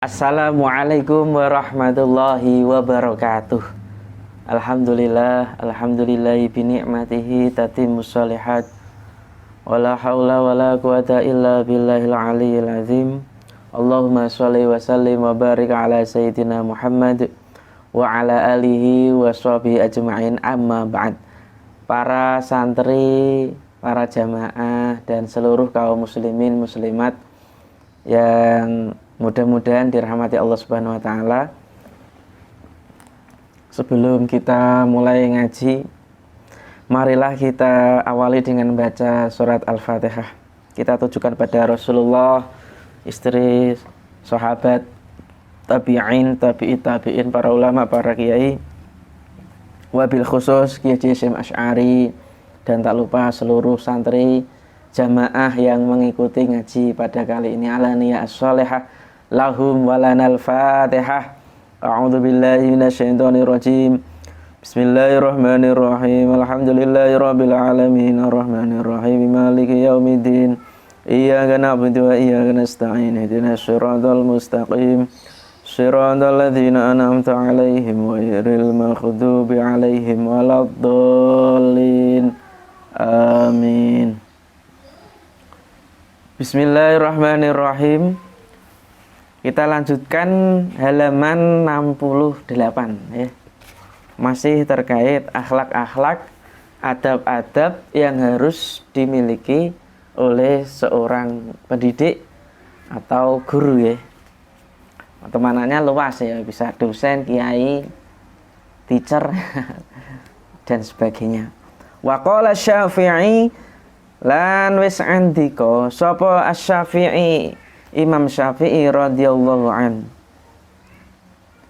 Assalamualaikum warahmatullahi wabarakatuh. Alhamdulillahi bini'matihi tatimmus shalihat. Wala haula wala quwata illa billahil aliyyil azim. Allahumma sholli wa sallim wa barik ala sayyidina Muhammad wa ala alihi wa sahbihi ajma'in, amma ba'd. Para santri, para jamaah dan seluruh kaum muslimin muslimat yang mudah-mudahan dirahmati Allah Subhanahu wa taala. Sebelum kita mulai ngaji, marilah kita awali dengan baca surat Al-Fatihah. Kita tujukan pada Rasulullah, istri, sahabat, tabi'in, tabi'in, para ulama, para kiai, wabil khusus Kiai Hasyim Asy'ari, dan tak lupa seluruh santri jamaah yang mengikuti ngaji pada kali ini. Ala niyah as-sholihah lahum walanal fatihah. A'udzu billahi minasyaitonir rajim. Bismillahirrahmanirrahim. Alhamdulillahirabbil alamin arrahmanir rahim maliki yaumiddin. Iyyaka na'budu wa iyyaka nasta'in. Ihdinas siratal mustaqim. Shiratal ladzina an'amta 'alaihim ghairil maghdubi 'alaihim waladdallin. Amin. Bismillahirrahmanirrahim. Kita lanjutkan halaman 68 ya. Masih terkait akhlak-akhlak, adab-adab yang harus dimiliki oleh seorang pendidik atau guru ya. Atau mananya luas ya, bisa dosen, kiai, teacher dan sebagainya. Wa qala Syafi'i lan wis andika sapa Asy-Syafi'i, Imam Syafi'i radhiyallahu an.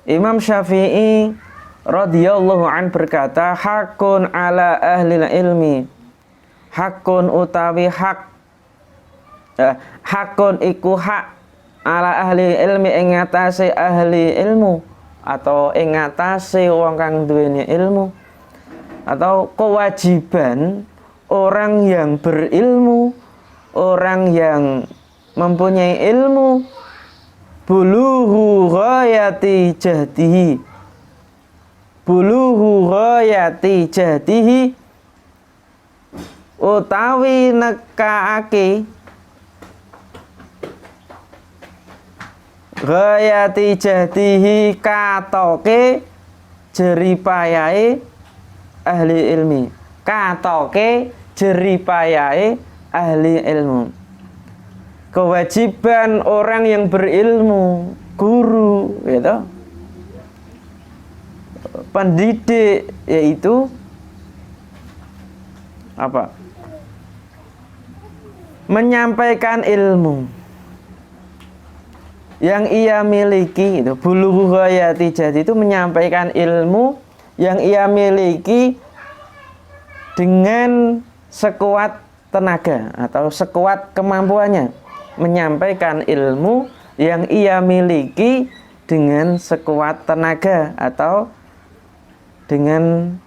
Imam Syafi'i radhiyallahu an berkata, hakun ala ahli ilmi. Hakun utawi hak, hakun iku hak ala ahli ilmi ing ngatasé ahli ilmu, atau ing ngatasé wong kang duweni ilmu, atau kewajiban orang yang berilmu, orang yang mempunyai ilmu, bulughu ghayati jahdihi, bulughu ghayati jahdihi, utawi nekaake ghayati jahdihi, katoke jeripayahe ahli ilmi, katoke jeripayahe ahli ilmu. Kewajiban orang yang berilmu, guru, gitu, pendidik, yaitu apa? Menyampaikan ilmu yang ia miliki. Itu bulughu ghayati jahdi, itu menyampaikan ilmu yang ia miliki dengan sekuat tenaga atau sekuat kemampuannya. Menyampaikan ilmu yang ia miliki dengan sekuat tenaga atau dengan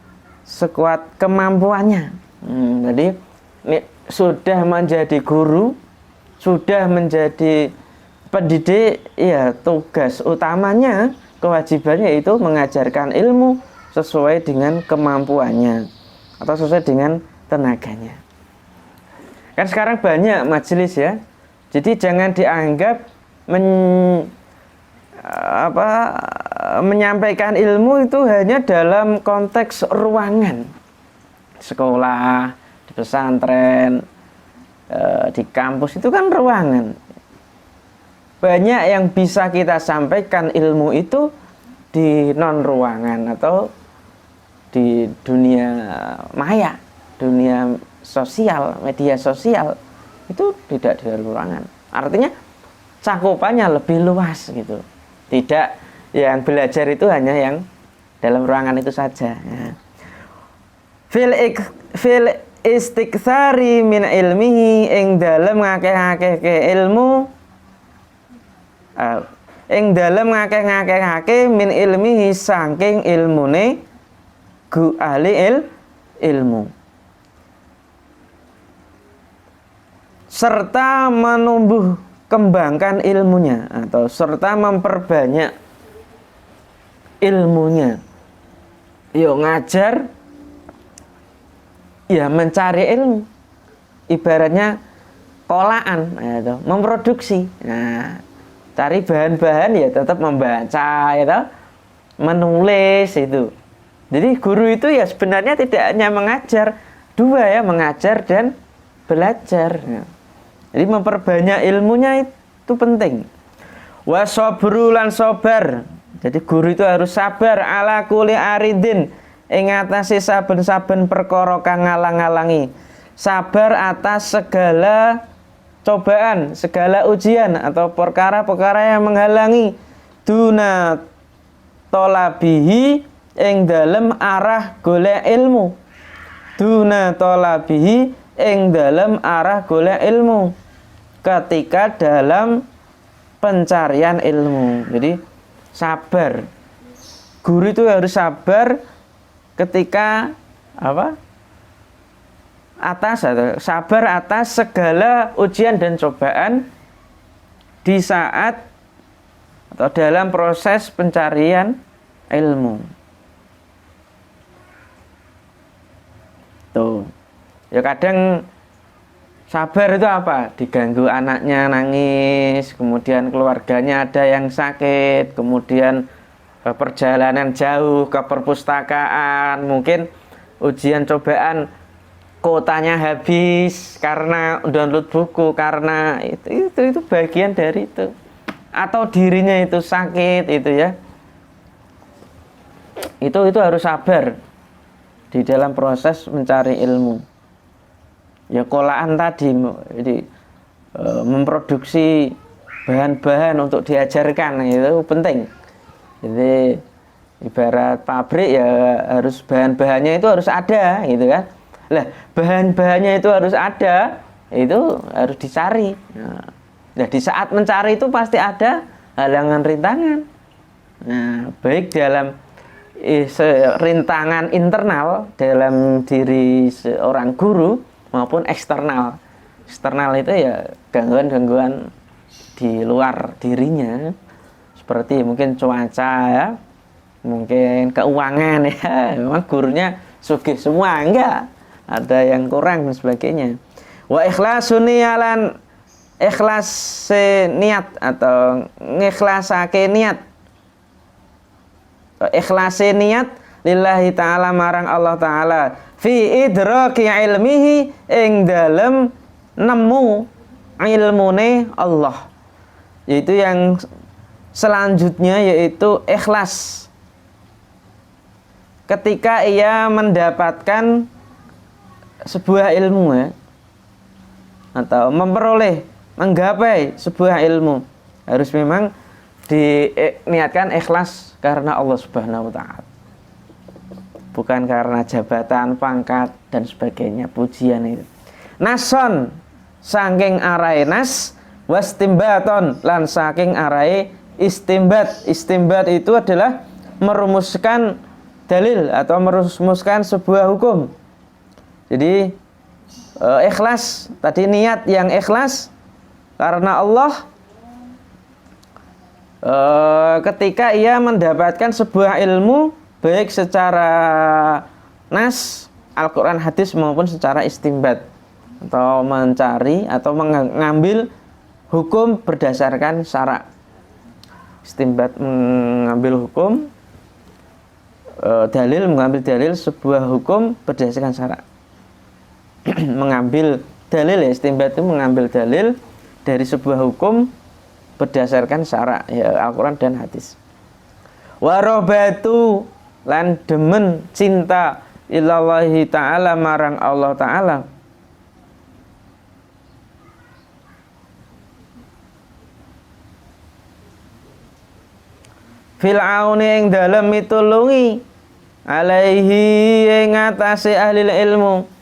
sekuat kemampuannya. Jadi ini sudah menjadi guru, sudah menjadi pendidik, ya tugas utamanya, kewajibannya itu mengajarkan ilmu sesuai dengan kemampuannya atau sesuai dengan tenaganya. Kan sekarang banyak majelis ya. Jadi jangan dianggap menyampaikan ilmu itu hanya dalam konteks ruangan, sekolah, di pesantren, di kampus, itu kan ruangan. Banyak yang bisa kita sampaikan ilmu itu di non ruangan atau di dunia maya, dunia sosial, media sosial. Itu tidak di ruangan. Artinya cakupannya lebih luas gitu. Tidak yang belajar itu hanya yang dalam ruangan itu saja ya. Fil istiktsari min ilmihi, ing dalem ngakeh-ngakehke ilmu, ing dalem ngakeh-ngakehake min ilmihi, saking ilmune ahli ilmu. serta kembangkan ilmunya atau serta memperbanyak ilmunya. Yuk ngajar, ya mencari ilmu. Ibaratnya kolaan, gitu, memproduksi. Nah, cari bahan-bahan ya tetap membaca, gitu, menulis itu. Jadi guru itu ya sebenarnya tidak hanya mengajar, dua ya, mengajar dan belajar. Jadi memperbanyak ilmunya itu penting. Wasobru lan sobar. Jadi guru itu harus sabar ala kuli aridin ing atase saben-saben perkara kang ngalang-alangi. Sabar atas segala cobaan, segala ujian atau perkara-perkara yang menghalangi duna tolabihi ing dalem arah golek ilmu. Duna tolabihi ing dalem arah golek ilmu. Ketika dalam pencarian ilmu. Jadi sabar. Guru itu harus sabar ketika apa? Sabar atas segala ujian dan cobaan di saat atau dalam proses pencarian ilmu. Tuh. Ya kadang sabar itu apa? Diganggu anaknya nangis, kemudian keluarganya ada yang sakit, kemudian perjalanan jauh ke perpustakaan, mungkin ujian cobaan kuotanya habis karena download buku, karena itu bagian dari itu, atau dirinya itu sakit itu ya, itu harus sabar di dalam proses mencari ilmu. Ya kolaan tadi, jadi memproduksi bahan-bahan untuk diajarkan itu penting. Jadi ibarat pabrik ya harus bahan-bahannya itu harus ada gitu kan. Lah bahan-bahannya itu harus ada, itu harus dicari. Nah di saat mencari itu pasti ada halangan rintangan. Nah baik dalam rintangan internal dalam diri seorang guru maupun eksternal. Eksternal itu ya gangguan-gangguan di luar dirinya, seperti mungkin cuaca ya, mungkin keuangan ya. Memang gurunya sugih semua, enggak, ada yang kurang dan sebagainya. Wa ikhlasun niyalan, ikhlas niat atau ngikhlasake niat, ikhlase niat lillahi ta'ala marang Allah ta'ala fi idraki ilmihi ing dalem nemu ilmune Allah. Yaitu yang selanjutnya yaitu ikhlas ketika ia mendapatkan sebuah ilmu ya, atau memperoleh, menggapai sebuah ilmu, harus memang diniatkan ikhlas karena Allah Subhanahu wa ta'ala, bukan karena jabatan, pangkat dan sebagainya, pujian itu. Nason saking arai nas, wastimbaton lan saking arai istimbat. Istimbat itu adalah merumuskan dalil atau merumuskan sebuah hukum. Jadi ikhlas tadi, niat yang ikhlas karena Allah ketika ia mendapatkan sebuah ilmu, baik secara nas Al-Quran hadis maupun secara istimbat, atau mencari atau mengambil hukum berdasarkan syara. Istimbat mengambil hukum, dalil mengambil dalil sebuah hukum berdasarkan syara. Mengambil dalil ya, istimbat itu mengambil dalil dari sebuah hukum berdasarkan syara ya, Al-Quran dan hadis. Warobatu lan demen cinta ilallahi ta'ala marang Allah ta'ala. Fil'auni yang dalam mitulungi alaihi yang atasi ahli ilmu.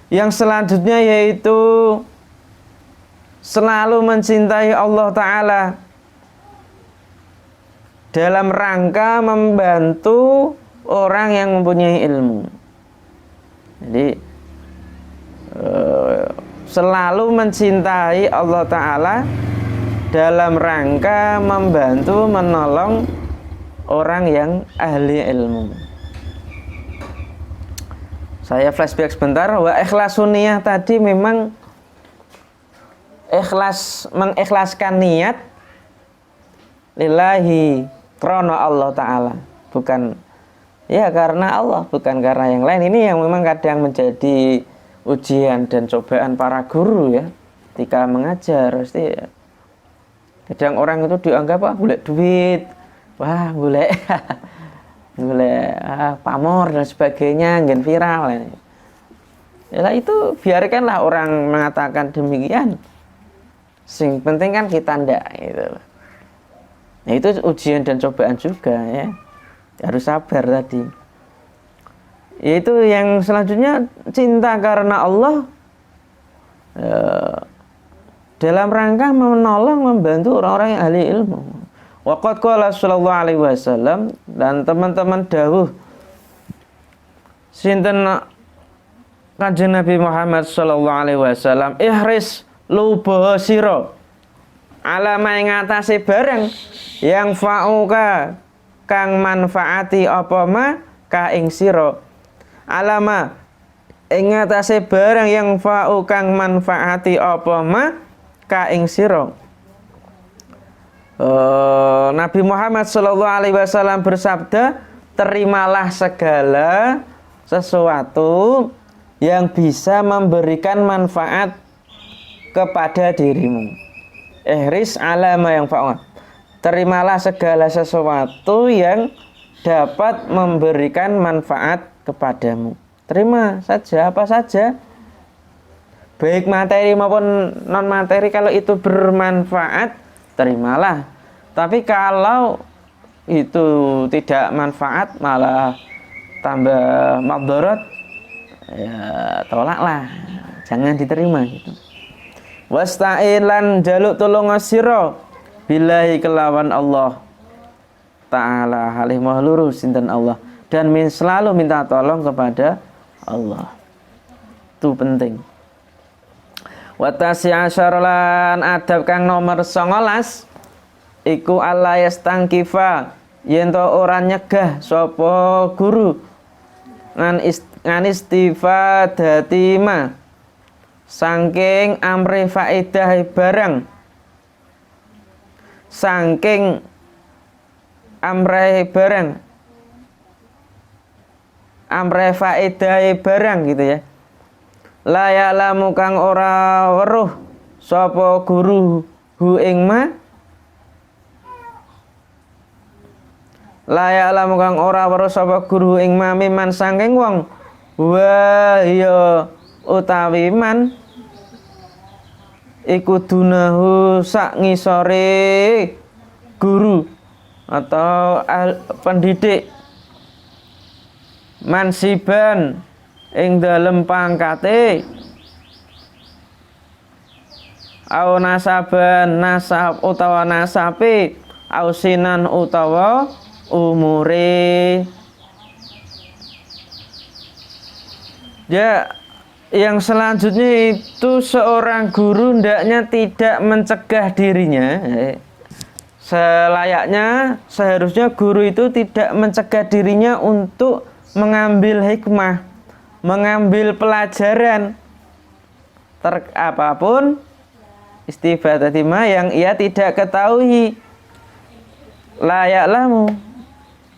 Yang selanjutnya yaitu selalu mencintai Allah Ta'ala dalam rangka membantu orang yang mempunyai ilmu. Jadi selalu mencintai Allah Ta'ala dalam rangka membantu menolong orang yang ahli ilmu. Saya flashback sebentar. Wa ikhlasun niyah tadi memang mengikhlaskan niat lillahi krono Allah Ta'ala, bukan ya karena Allah, bukan karena yang lain. Ini yang memang kadang menjadi ujian dan cobaan para guru ya ketika mengajar. Pasti kadang orang itu dianggap golek duit, wah golek golek pamor dan sebagainya, ngen viral. Ya itu biarkanlah orang mengatakan demikian. Sing penting kan kita ndak gitu. Nah, itu ujian dan cobaan juga ya. Harus sabar tadi. Yaitu yang selanjutnya cinta karena Allah dalam rangka menolong membantu orang-orang yang ahli ilmu. Waqad qala sallallahu alaihi wasallam, dan teman-teman dawuh sinten Kanjeng Nabi Muhammad sallallahu alaihi wasallam, ihris lubaha sira alama ing atase barang yang fa'uka kang manfaati apa ma ka ing sira. Alama ing atase barang yang fa'u kang manfaati apa ma ka ing sira. Nabi Muhammad sallallahu alaihi wasallam bersabda, terimalah segala sesuatu yang bisa memberikan manfaat kepada dirimu. Ihris ala ma yang fa'u. Terimalah segala sesuatu yang dapat memberikan manfaat kepadamu. Terima saja apa saja, baik materi maupun non materi. Kalau itu bermanfaat, terimalah. Tapi kalau itu tidak manfaat, malah tambah madharat, ya tolaklah, jangan diterima gitu. Wasta'in lan jaluk tulung sira billahi kelawan Allah Ta'ala, halih maha lurus sinten Allah, dan selalu minta tolong kepada Allah. Itu penting. Wa tasi'asyar lan adab kang nomor 19 iku alla yastangkifa, yen to ora nyegah sapa guru ngan istifadati ma saking amri faedah barang, saking amre barang, amre faedah barang gitu ya. La ya'lamu kang ora weruh sapa guru hu ing ma, la ya'lamu kang ora weruh sapa guru ing ma miman saking wong wa ya utawi man iku dunahu sak ngisore guru atau pendidik, mansiban ing dalem pangkate, au nasaban nasab utawa nasape, au sinan utawa umure. Ya, yang selanjutnya itu seorang guru hendaknya tidak mencegah dirinya. Selayaknya, seharusnya guru itu tidak mencegah dirinya untuk mengambil hikmah, mengambil pelajaran apapun istifadati ma yang ia tidak ketahui. Layaklah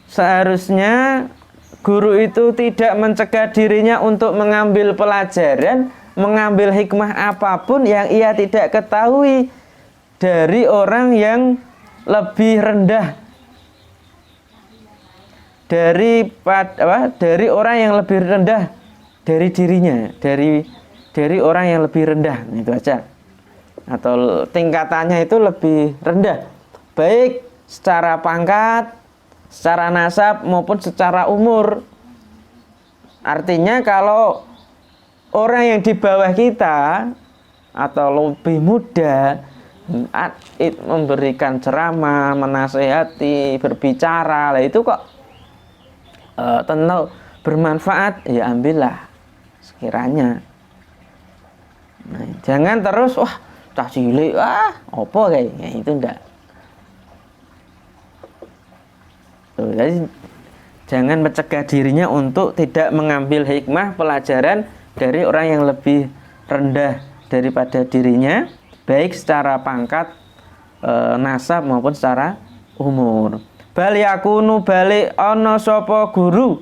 seharusnya guru itu tidak mencegah dirinya untuk mengambil pelajaran, mengambil hikmah apapun yang ia tidak ketahui dari orang yang lebih rendah, dari orang yang lebih rendah dari dirinya, dari orang yang lebih rendah, itu aja, atau tingkatannya itu lebih rendah, baik secara pangkat, secara nasab maupun secara umur. Artinya kalau orang yang di bawah kita atau lebih muda memberikan ceramah, menasehati, berbicara, lah itu kok tentu bermanfaat, ya ambillah sekiranya. Nah, jangan terus wah cah cilik apa kayak itu enggak. Tuh, jadi jangan mencegah dirinya untuk tidak mengambil hikmah pelajaran dari orang yang lebih rendah daripada dirinya, baik secara pangkat, nasab maupun secara umur. Bal yakunu balik ana sapa guru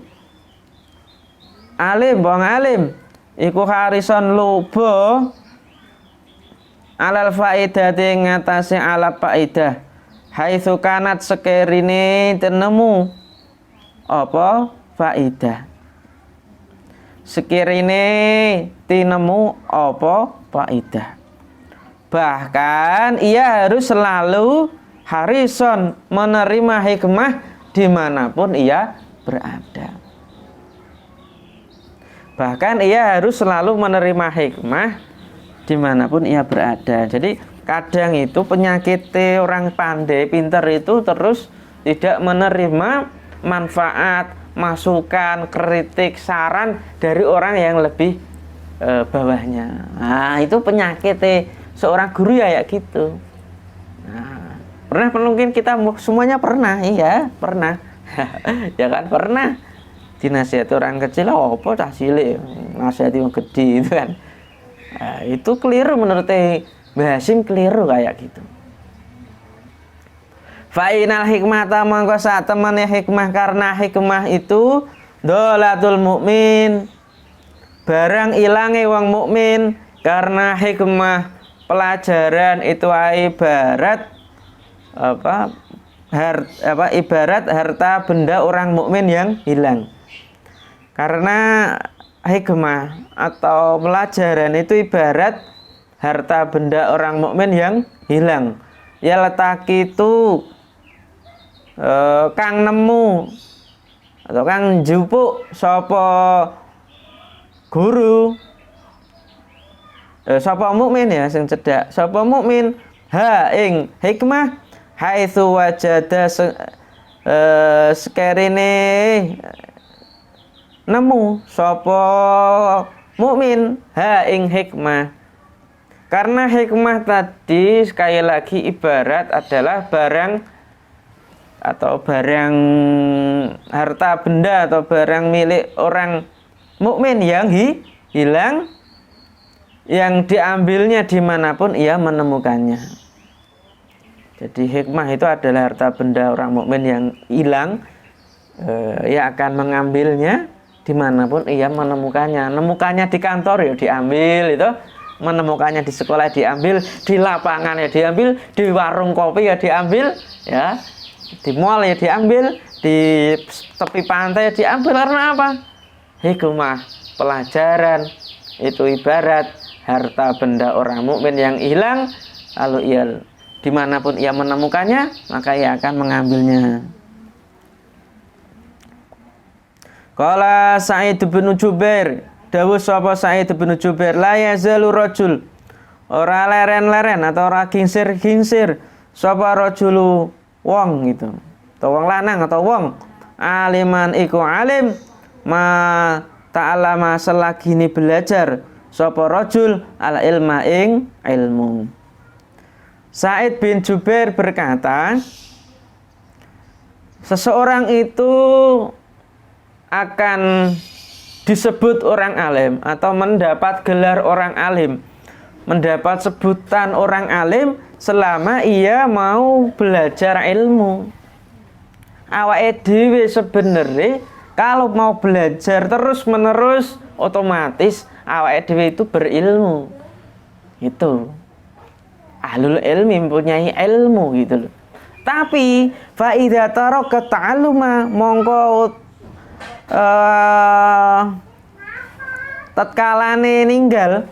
alim, wong alim iku harison luba alal faidati ngatasi ala faidah haitsu kanat sekerine tenemu apa faidah sekirine tinemu apa faidah. Bahkan ia harus selalu harison menerima hikmah dimanapun ia berada. Bahkan ia harus selalu menerima hikmah dimanapun ia berada. Jadi kadang itu penyakit orang pandai, pintar itu terus tidak menerima manfaat, masukan, kritik, saran dari orang yang lebih bawahnya. Nah, itu penyakit seorang guru ya gitu. Nah, pernah mungkin kita semuanya pernah, iya pernah. Ya kan pernah dinasihati orang kecil, apa cah cilik nasihati wong gede itu kan. Nah, itu keliru menurut Mbah Hasyim, keliru kayak gitu. Fa'inal hikmata mongko sak temene hikmah, karena hikmah itu dolatul mukmin, barang ilange wong mukmin. Karena hikmah pelajaran itu ibarat ibarat harta benda orang mukmin yang hilang. Karena hikmah atau pelajaran itu ibarat harta benda orang mukmin yang hilang. Ya letaki itu kang nemu atau kang jupuk sapa guru, sapa mukmin ya sing cedhak, sapa mukmin ha ing hikmah haitsu wajada sekerine nemu sapa mukmin ha ing hikmah. Karena hikmah tadi sekali lagi ibarat adalah barang atau barang harta benda atau barang milik orang mukmin yang hilang, yang diambilnya dimanapun ia menemukannya. Jadi hikmah itu adalah harta benda orang mukmin yang hilang, ia akan mengambilnya dimanapun ia menemukannya. Nemukannya di kantor ya diambil itu, menemukannya di sekolah diambil, di lapangan ya diambil, di warung kopi ya diambil, ya di mall ya diambil, di tepi pantai ya diambil. Karena apa? Hikmah pelajaran itu ibarat harta benda orang mukmin yang hilang, lalu ia dimanapun ia menemukannya maka ia akan mengambilnya. Qala Sa'id bin Jubair, dawuh sapa Sa'id bin Jubair, la yazalu rajul, ora leren-leren atau ora gingsir-gingsir sapa rajulu wong gitu, atau wong lanang atau wong aliman iku alim ma ta'allama selagi ini belajar sapa rajul al ilma ing ilmu. Sa'id bin Jubair berkata, seseorang itu akan disebut orang alim atau mendapat gelar orang alim, mendapat sebutan orang alim selama ia mau belajar ilmu. Awake dhewe sebenarnya kalau mau belajar terus menerus otomatis awake dhewe itu berilmu. Itu ahlul ilmi, mempunyai ilmu gitu loh. Tapi fa idza taraka ta'alluma mongko tatkalane ninggal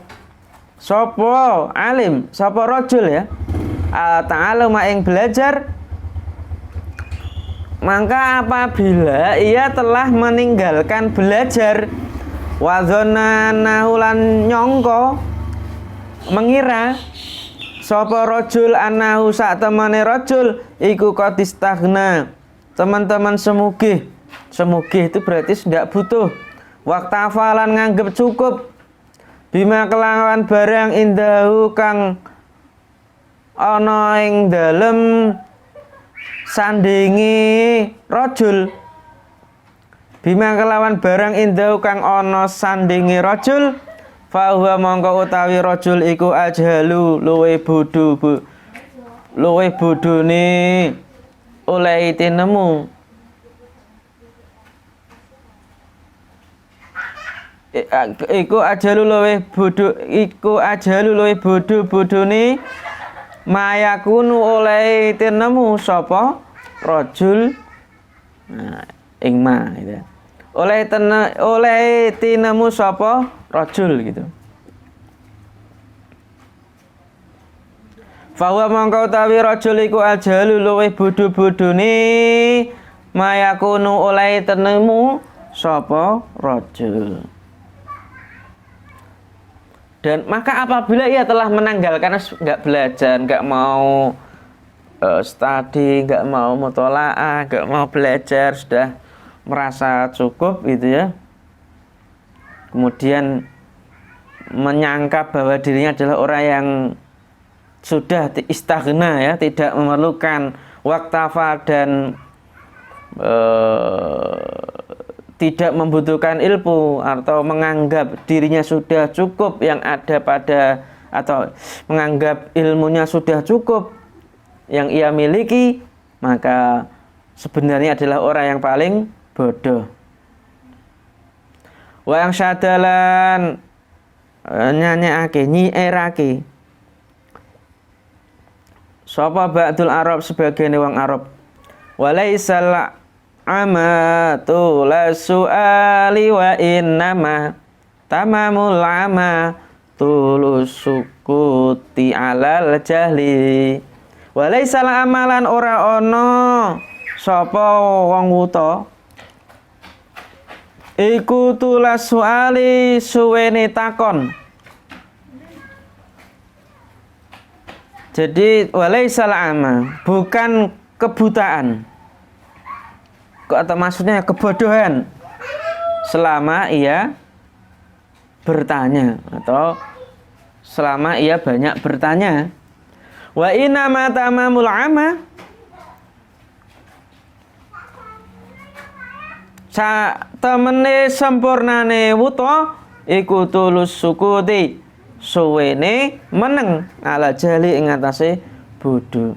sapa alim, sapa rajul ya, ta'alluma ing belajar, maka apabila ia telah meninggalkan belajar, wadzana nahulan nyongko mengira sapa rajul anahu sak temene rajul iku qadistagna, teman-teman semugih itu berarti tidak butuh, waktu hafalan nganggep cukup, bima kelawan barang indahu kang ana ing dalem sandingi rajul. Bima kelawan barang indahu kang ana sandingi rajul, fa huwa mongko utawi rajul iku ajhalu luwe bodhone oleh tinemu. Iku ajalu luwe bodhone mayakunu oleh tinemu sapa rajul. Nah, ing ma gitu. Oleh tinemu sapa rajul gitu. Fawa mangkau tawi rajul iku ajalu luwe bodhone mayakunu oleh tinemu sapa rajul. Dan maka apabila ia telah menanggalkan, nggak belajar, nggak mau study, nggak mau mutola'ah, nggak mau belajar, sudah merasa cukup gitu ya, kemudian menyangka bahwa dirinya adalah orang yang sudah istaghna ya, tidak memerlukan waktafa dan tidak membutuhkan ilmu, atau menganggap dirinya sudah cukup yang ada pada, atau menganggap ilmunya sudah cukup yang ia miliki, maka sebenarnya adalah orang yang paling bodoh. Wa yang syadalan nyanyiake nyierake sapa ba'dul Arab sebagian wong Arab, walaisal amatu la su'ali wa innama tamamul ama tulus sukuti alal jahli. Walaisal amalan ora ono sapa wong wuta iku tulas su'ali suwene takon. Jadi walaisal ama bukan kebutaan, atau maksudnya kebodohan, selama ia bertanya atau selama ia banyak bertanya. Wa inna ma tamamul ama, temene sempurnane wuta iku tulus sukuti suwene meneng ala jali ing atase bodoh.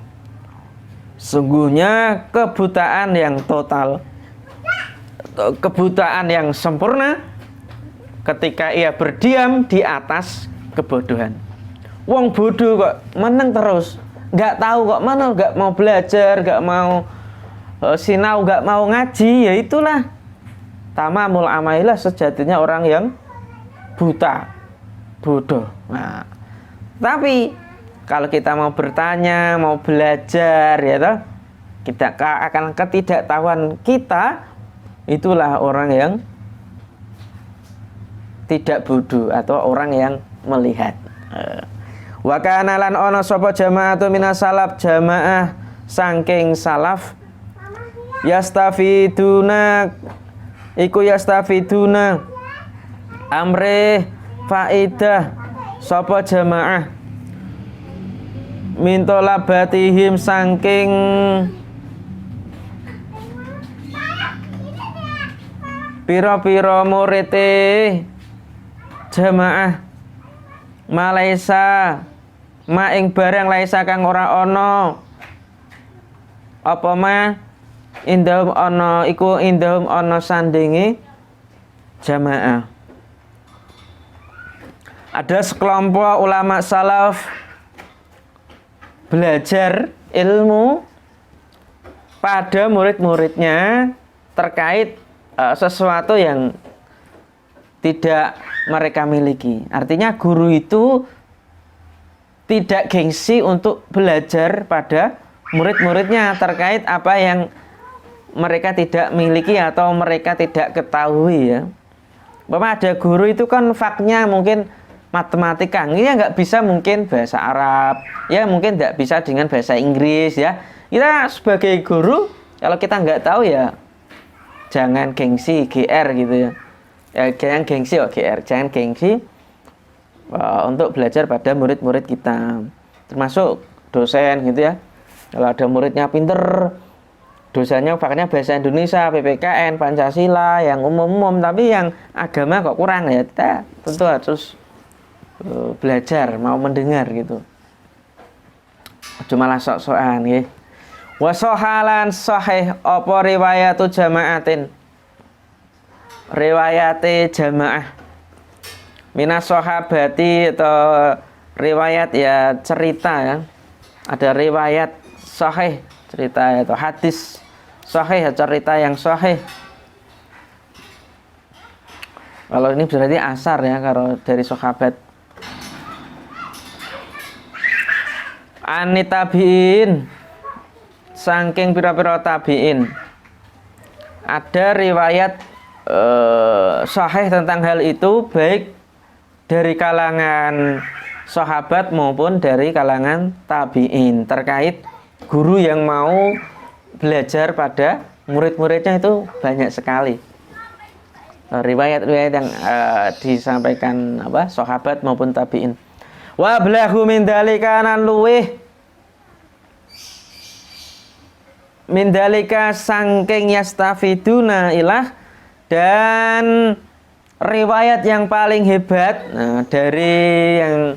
Sungguhnya kebutaan yang total, kebutaan yang sempurna ketika ia berdiam di atas kebodohan. Wong bodoh kok meneng terus, nggak tahu kok mana, nggak mau belajar, nggak mau sinau, nggak mau ngaji, ya itulah tamamul amailah, sejatinya orang yang buta, bodoh. Nah, tapi kalau kita mau bertanya, mau belajar, ya toh, kita akan ketidaktahuan kita, itulah orang yang tidak bodoh atau orang yang melihat. Wa kana lan ana sapa jamaatu minas salaf, jamaah saking salaf, yastafiduna iku yastafiduna amre faidah sapa jamaah mintola batihim saking piro-piro murite jamaah malaisa ma ing barang laisa kang ora ana apa ma indahum ana iku indahum ana sandingi jamaah. Ada sekelompok ulama salaf belajar ilmu pada murid-muridnya terkait sesuatu yang tidak mereka miliki. Artinya guru itu tidak gengsi untuk belajar pada murid-muridnya terkait apa yang mereka tidak miliki atau mereka tidak ketahui ya. Bapak ada guru itu kan faknya mungkin matematika, ini nggak bisa mungkin bahasa Arab, ya mungkin nggak bisa dengan bahasa Inggris ya. Kita sebagai guru kalau kita nggak tahu ya jangan gengsi GR gitu ya. Ya jangan gengsi GR, jangan gengsi untuk belajar pada murid-murid kita, termasuk dosen gitu ya. Kalau ada muridnya pinter, dosennya pakainya bahasa Indonesia, PPKN, Pancasila, yang umum-umum, tapi yang agama kok kurang, ya kita tentu harus belajar, mau mendengar gitu. Cuma lah sok-sokan ya. Wasohalan sahih apa riwayatu jamaatin, riwayate jamaah minas sahabati, atau riwayat ya cerita ya. Ada riwayat sahih cerita atau hadis sahih, cerita yang sahih. Kalau ini berarti asar ya, kalau dari sahabat. Anitabiin, saking pira-pira tabiin, ada riwayat sahih tentang hal itu, baik dari kalangan sahabat maupun dari kalangan tabiin, terkait guru yang mau belajar pada murid-muridnya. Itu banyak sekali riwayat-riwayat yang disampaikan sahabat maupun tabiin. Wa blahu min dalika, nan luweh min dalika sangking yastafiduna ilah, dan riwayat yang paling hebat dari yang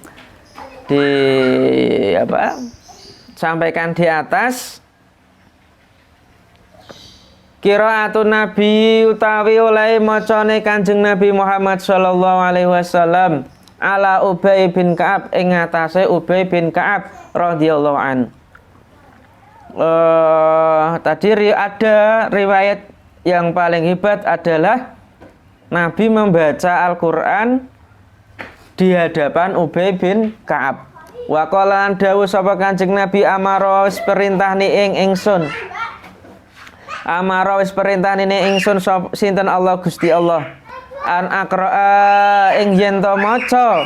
sampaikan di atas, qiraatun nabi utawi oleh macane Kanjeng Nabi Muhammad sallallahu alaihi wasallam ala Ubay bin Ka'ab, ing atase Ubay bin Ka'ab radhiyallahu an. Tadi ada riwayat yang paling hebat adalah Nabi membaca Al-Qur'an di hadapan Ubay bin Ka'ab. Wa qala dawuh sapa Kanjeng Nabi, amara wis perintah ni ingsun. Amara wis perintah ni ingsun sinten Allah Gusti Allah. An aqra'a ing yen to maca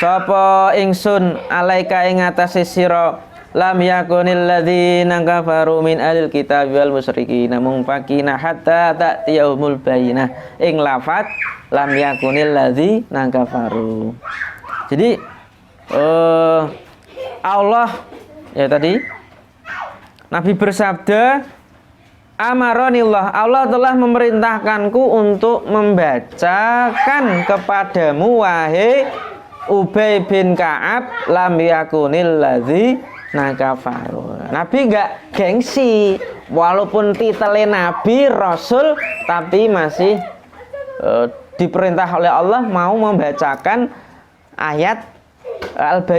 sapa ingsun alaika ing atase sira lam yakunil ladzina kafaru min ahlil kitab wal musyrikin mungfakina hatta ta'tiyahumul bayyinah. Ing lafat lam yakunil ladzina kafaru. Jadi Allah ya tadi Nabi bersabda, amaronillah, Allah telah memerintahkanku untuk membacakan kepadamu wahai Ubay bin Ka'ab lam yakunil ladzina kafaru. Nabi enggak gengsi, walaupun titelnya Nabi Rasul, tapi masih diperintah oleh Allah mau membacakan ayat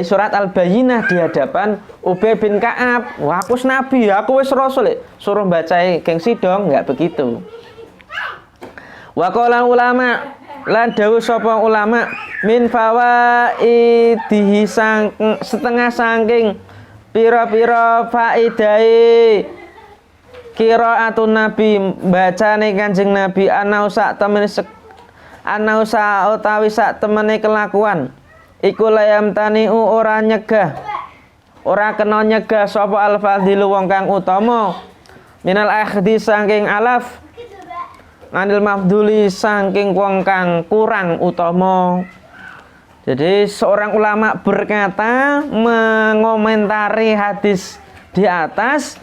surat Al-Bayyinah di hadapan Ubay bin Ka'ab. Wah, aku nabi, aku wis rasul, suruh baca gengsi dong, enggak begitu. Wa qala ulama, lan dawuh sapa ulama, min fawaidihi setengah saking pira-pira faidahe qiraatun nabi, bacane Kanjeng Nabi, anausa utawi sak temene kelakuan iku layam taniu, ora nyegah, ora kena nyegah sapa al-fadhilu wong kang utama minal akhdi saking alaf, anil mafduli saking wong kang kurang utama. Jadi seorang ulama berkata, mengomentari hadis di atas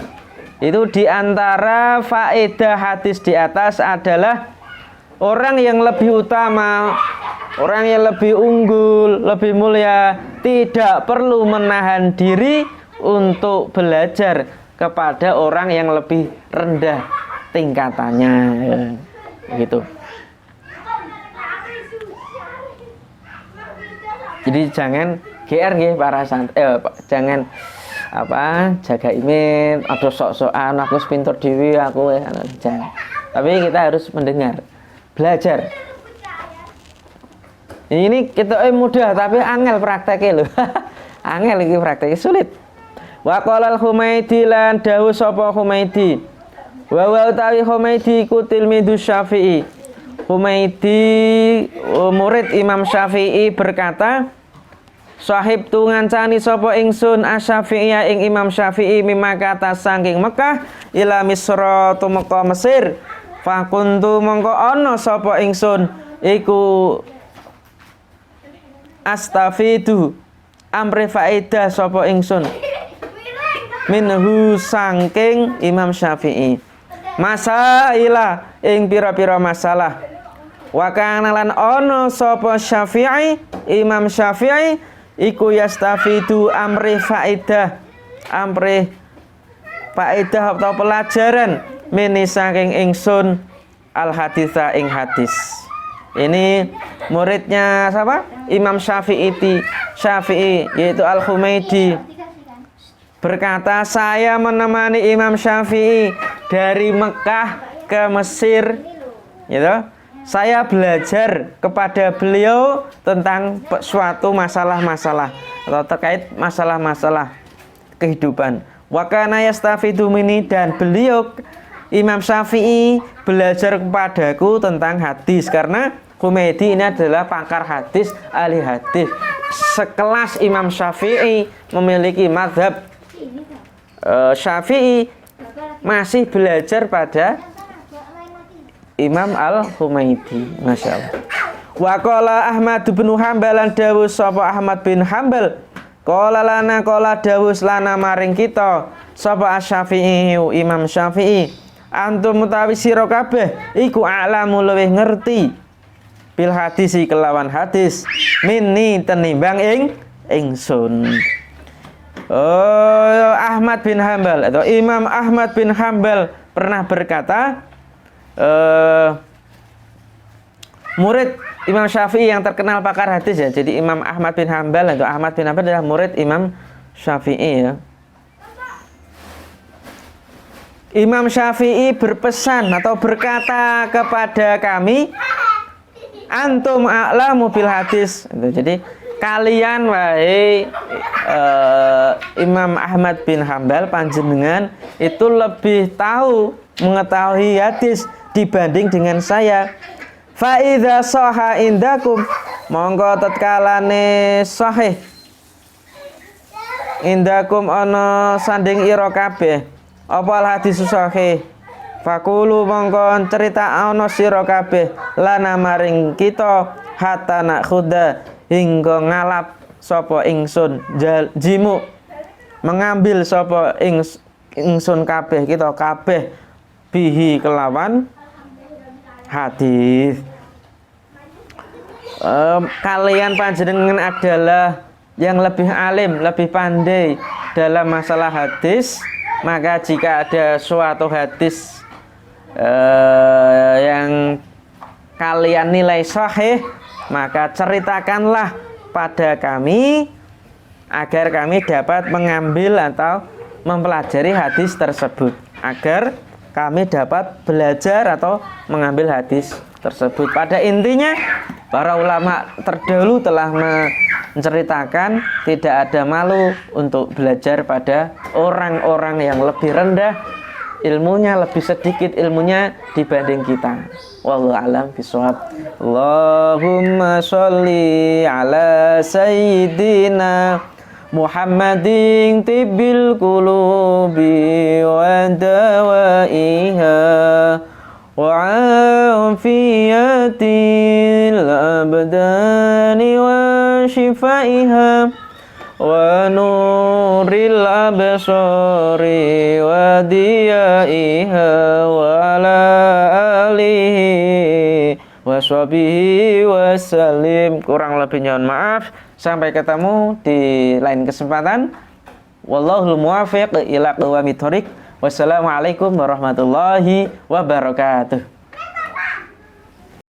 itu, diantara faedah hadis di atas adalah orang yang lebih utama, orang yang lebih unggul, lebih mulia, tidak perlu menahan diri untuk belajar kepada orang yang lebih rendah tingkatannya, gitu. Jadi jangan GR nggih para santri, jangan jaga image, atau sok-sokan aku pinter dewi aku jangan. Tapi kita harus mendengar, belajar. Ini kita mudah tapi angel prakteknya loh. Angel iki prakteknya sulit. Wa qala al-Humaidi, lan dawuh sapa Humaidi, wa utawi Humaidi ku tilmidu Syafi'i. Humaidi murid Imam Syafi'i berkata, sahib tu ngancani sapa ingsun asy-Syafi'iyya ing Imam Syafi'i mimakata saking Mekah ila Misra tumeka Mesir. Fakuntu mongko ana sapa ingsun iku astafidu amri faedah sapa ingsun minhu sangking Imam Syafi'i masaila ing pira-pira masalah wa kana lan ono sapa Syafi'i Imam Syafi'i iku yastafidu amri faedah atau pelajaran mini saking ingsun al haditha ing hadis. Ini muridnya siapa? Imam Syafi'i yaitu Al-Humaidi berkata, saya menemani Imam Syafi'i dari Mekah ke Mesir, gitu. Saya belajar kepada beliau tentang suatu masalah-masalah atau terkait masalah-masalah kehidupan. Wa kana yastafidu minni, dan beliau Imam Syafi'i belajar kepadaku tentang hadis, karena Humaidi ini adalah pakar hadis, ahli hadis. Sekelas Imam Syafi'i memiliki mazhab Syafi'i, masih belajar pada Imam Al-Humaidi. Masya Allah. Wa qala Ahmad bin Hanbal lan dawuh sapa Ahmad bin Hanbal, qala lana qala dawuh lana maring kita sapa Asy-Syafi'i Imam Syafi'i, antum mutawi sira kabeh iku a'lamu luwih ngerti bil hadisi kelawan hadis minni tenimbang ingsun. Ahmad bin Hanbal atau Imam Ahmad bin Hanbal pernah berkata, murid Imam Syafi'i yang terkenal pakar hadis ya. Jadi Imam Ahmad bin Hanbal atau Ahmad bin Hanbal adalah murid Imam Syafi'i ya. Imam Syafi'i berpesan atau berkata kepada kami, antum a'lamu bil hadis. Jadi kalian wahai Imam Ahmad bin Hanbal, panjenengan itu lebih tahu mengetahui hadis dibanding dengan saya. Fa idza sahha indakum, monggo tatkalane sahih indakum ana sanding ira kabeh apa hadis sahih, fakulu mongko cerita ana sira kabeh lana maring kita hatta nakhuda hingga ngalap sapa ingsun jimu mengambil sapa ingsun kabeh kita kabeh bihi kelawan hadis. Kalian panjenengan adalah yang lebih alim, lebih pandai dalam masalah hadis, maka jika ada suatu hadis yang kalian nilai sahih, maka ceritakanlah pada kami agar kami dapat mengambil atau mempelajari hadis tersebut, agar kami dapat belajar atau mengambil hadis tersebut. Pada intinya para ulama terdahulu telah menceritakan tidak ada malu untuk belajar pada orang-orang yang lebih rendah ilmunya, lebih sedikit ilmunya dibanding kita. Wallahu a'lam bishawab. Allahumma sholli ala sayyidina Muhammadin tibbil qulubi wa dawaiha wa afiyatil abdani wa shifaiha wa nuril absari wa diyaiha wa ala alihi wa sahbihi wa sallim. Kurang lebihnya mohon maaf. Sampai ketemu di lain kesempatan. Wallahul muwaffiq ila aqwamit thoriq. Wassalamualaikum warahmatullahi wabarakatuh.